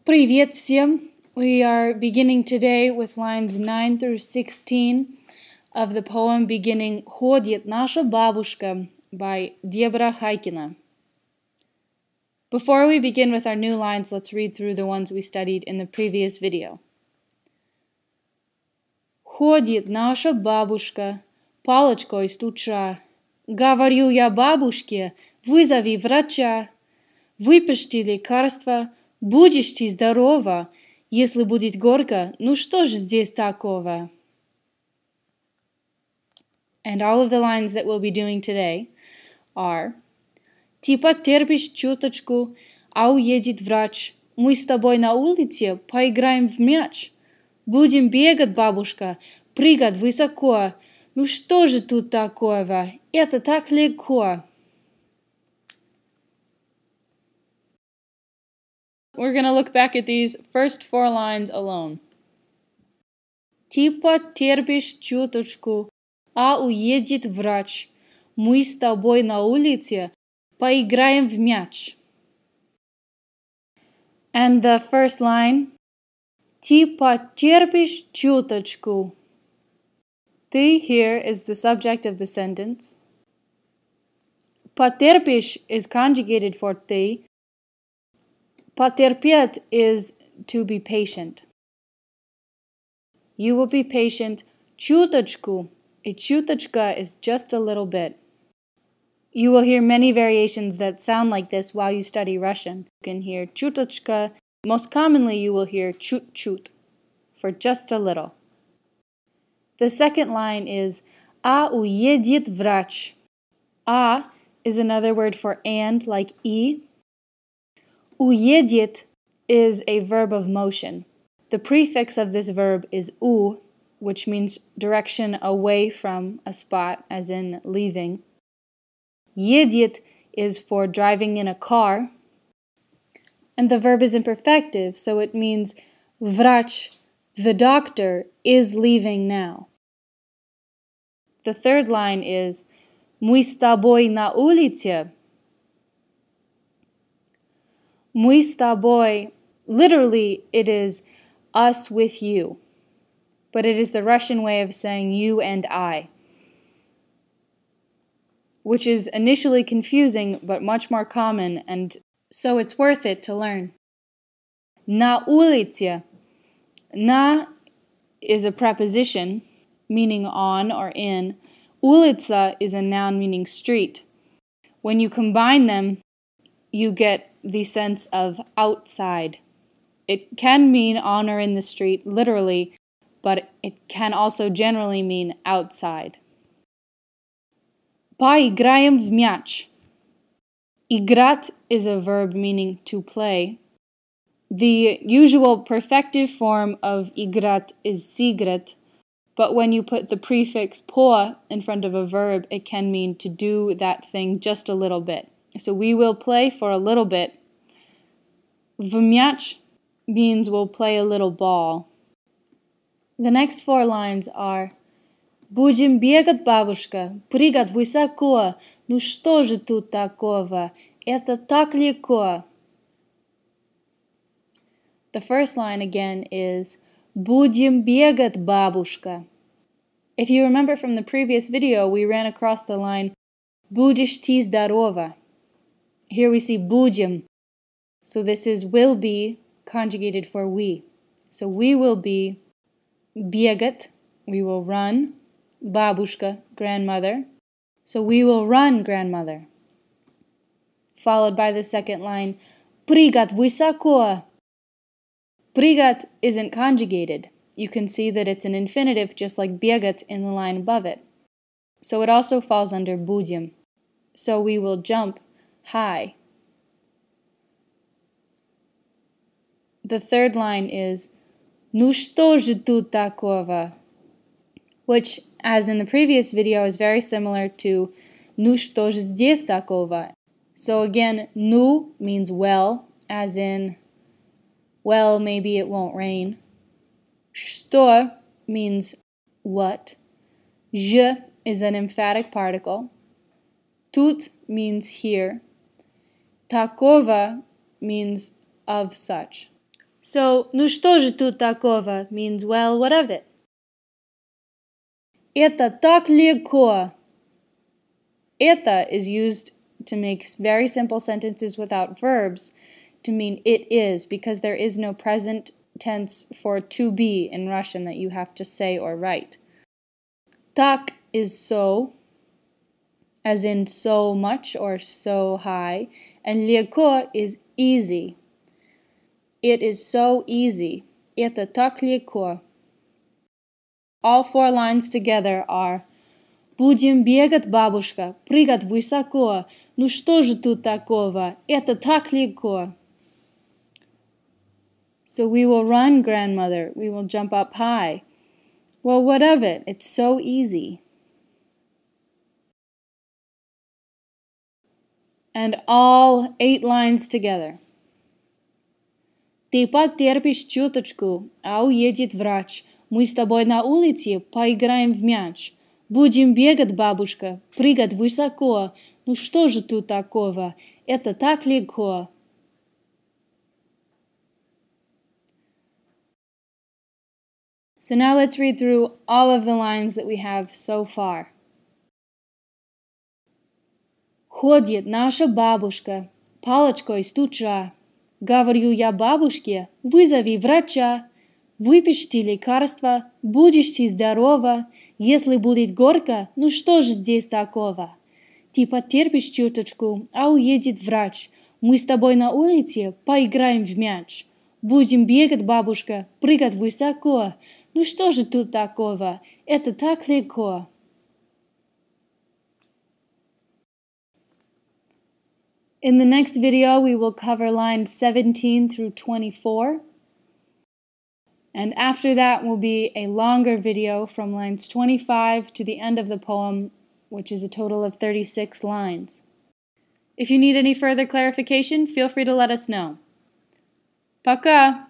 Привет всем! We are beginning today with lines 9 through 16 of the poem beginning «Ходит наша бабушка» by Дебра Хайкина. Before we begin with our new lines, let's read through the ones we studied in the previous video. Ходит наша бабушка, палочкой стуча. Говорю я бабушке, вызови врача. Выпишите лекарства, будешь ты здорова. Если будет горько, ну что же здесь такого? And all of the lines that we'll be doing today are: Ты потерпишь чуточку, а уедет врач. Мы с тобой на улице поиграем в мяч. Будем бегать, бабушка, прыгать высоко. Ну что же тут такого? Это так легко. We're going to look back at these first four lines alone. Ты потерпишь чуточку, а уедет врач. Мы с тобой на улице поиграем в мяч. And the first line, ты потерпишь чуточку. Ты here is the subject of the sentence. Потерпишь is conjugated for ты. Потерпеть is to be patient. You will be patient. Чуточку. A чуточка is just a little bit. You will hear many variations that sound like this while you study Russian. You can hear чуточка. Most commonly, you will hear чуть-чуть, for just a little. The second line is а уедет врач. А is another word for and, like и. Уедет is a verb of motion. The prefix of this verb is u, which means direction away from a spot, as in leaving. Едет is for driving in a car. And the verb is imperfective, so it means врач, the doctor, is leaving now. The third line is мы с тобой на улице. Мы с тобой, literally it is us with you, but it is the Russian way of saying you and I, which is initially confusing but much more common, and so it's worth it to learn. На улице. На is a preposition meaning on or in. Улица is a noun meaning street. When you combine them, you get the sense of outside. It can mean on or in the street, literally, but it can also generally mean outside. Поиграем в мяч. Играть is a verb meaning to play. The usual perfective form of играть is сыграть, but when you put the prefix по in front of a verb, it can mean to do that thing just a little bit. So we will play for a little bit. В мяч means we'll play a little ball. The next four lines are Будем бегать, бабушка, прыгать высоко. Ну что же тут такого? Это так легко. The first line again is Будем бегать, бабушка. If you remember from the previous video, we ran across the line Будешь ты здорова. Here we see будем. So this is will be conjugated for we. So we will be бегать, we will run, бабушка, grandmother. So we will run, grandmother. Followed by the second line, прыгать высоко. Прыгать isn't conjugated. You can see that it's an infinitive just like бегать in the line above it. So it also falls under будем. So we will jump high. The third line is Ну что же тут такого? Which, as in the previous video, is very similar to Ну что же здесь такого? So again, ну means well, as in, well, maybe it won't rain. Что means what. Ж is an emphatic particle. Тут means here. Такого means of such. So, ну что же тут такого means, well, what of it? Это так легко. Это is used to make very simple sentences without verbs to mean it is, because there is no present tense for to be in Russian that you have to say or write. Tak is so, as in so much or so high, and легко is easy. It is so easy. Это так легко. All four lines together are «Будем бегать, бабушка, прыгать высоко. Ну что же тут такого? Это так легко». So we will run, grandmother. We will jump up high. Well, what of it? It's so easy. And all 8 lines together. Ты потерпишь чуточку, а уедет врач. Мы с тобой на улице поиграем в мяч. Будем бегать, бабушка, прыгать высоко. Ну что же тут такого? Это так легко. So now let's read through all of the lines that we have so far. Ходит наша бабушка, палочкой стуча. Говорю я бабушке, вызови врача. Выпишите лекарства, будешь ты здорова. Если будет горько, ну что же здесь такого? Ты потерпишь чуточку, а уедет врач. Мы с тобой на улице поиграем в мяч. Будем бегать, бабушка, прыгать высоко. Ну что же тут такого? Это так легко. In the next video, we will cover lines 17 through 24. And after that will be a longer video from lines 25 to the end of the poem, which is a total of 36 lines. If you need any further clarification, feel free to let us know. Пока!